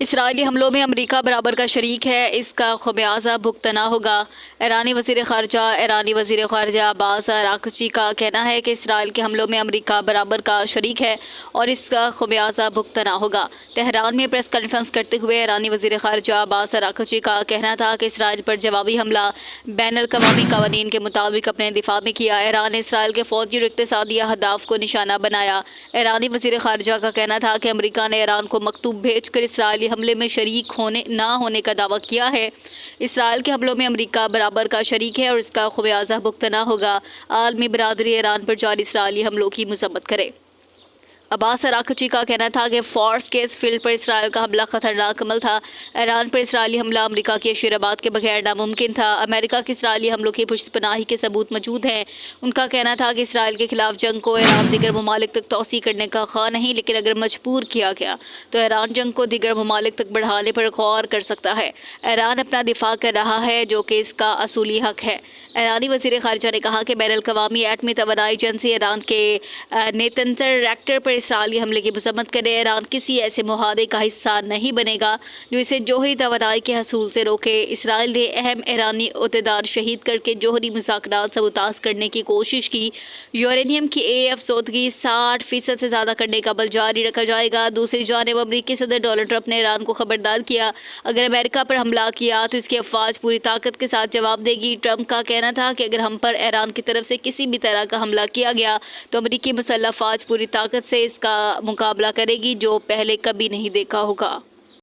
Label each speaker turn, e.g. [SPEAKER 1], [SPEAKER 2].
[SPEAKER 1] Israeli हमलों में America बराबर का शरीक है, इसका खमियाजा भुगतना होगा। ईरानी वज़ीर ख़ारजा अब्बास अराग़ची का कहना है कि इसराइल के हमलों में अमेरिका बराबर का शरीक है और इसका खमियाजा भुगतना होगा। तेहरान में प्रेस कॉन्फ्रेंस करते हुए ईरानी वज़ीर ख़ारजा अब्बास अराग़ची का कहना था कि इसराइल पर जवाबी हमला बैनुल-अक़वामी क़वानीन के मुताबिक अपने दिफा में किया। ईरान ने इसराइल के फ़ौजी और इक़्तिसादी अहदाफ़ को निशाना बनाया। ईरानी वज़ीर ख़ारजा का कहना था कि अमेरिका ने ईरान को मकतूब भेजकर इसराइली हमले में शरीक ना होने का दावा किया है। इसराइल के हमलों में अमेरिका बराबर का शरीक है और इसका खमियाजा भुगतना होगा। आलमी बरादरी ईरान पर जारी इसराइली हमलों की मज़म्मत करे। अब्बास अराग़ची का कहना था कि फ़ॉर्स केस फील्ड पर इसराइल का हमला ख़तरनाक अमल था। ईरान पर इसराइली हमला अमेरिका की अशीराबाद के बगैर नामुमकिन था। अमेरिका के इसराइली हमलों की पुश्तपनाही के सबूत मौजूद हैं। उनका कहना था कि इसराइल के खिलाफ जंग को ईरान दीगर ममालिक तक तोसी करने का ख़्वाह नहीं, लेकिन अगर मजबूर किया गया तो ईरान जंग को दीगर ममालिक तक बढ़ाने पर गौर कर सकता है। ईरान अपना दिफा कर रहा है, जो कि इसका असूली हक है। ईरानी वज़ीर ख़ारजा ने कहा कि बैनुल-अक़वामी एटमी तवानाई एजेंसी ईरान के नेतन्ज़र रिएक्टर पर इसराइली हमले की मज़म्मत करे। ईरान किसी ऐसे मुआहदे का हिस्सा नहीं बनेगा जो इसे जोहरी तवानाई के हसूल से रोके। इसराइल ने अहम ईरानी अहदेदार शहीद करके जोहरी मुज़ाकरात सबूताज़ करने की कोशिश की। यूरेनियम की अफसोदगी 60% से ज़्यादा करने का अमल जारी रखा जाएगा। दूसरी जानिब अमरीकी सदर डोनाल्ड ट्रंप ने ईरान को खबरदार किया, अगर अमेरिका पर हमला किया तो इसकी अफवाज पूरी ताकत के साथ जवाब देगी। ट्रंप का कहना था कि अगर हम पर ईरान की तरफ से किसी भी तरह का हमला किया गया तो अमरीकी मुसल्लह फ़ौज पूरी ताकत से इसका मुकाबला करेगी, जो पहले कभी नहीं देखा होगा।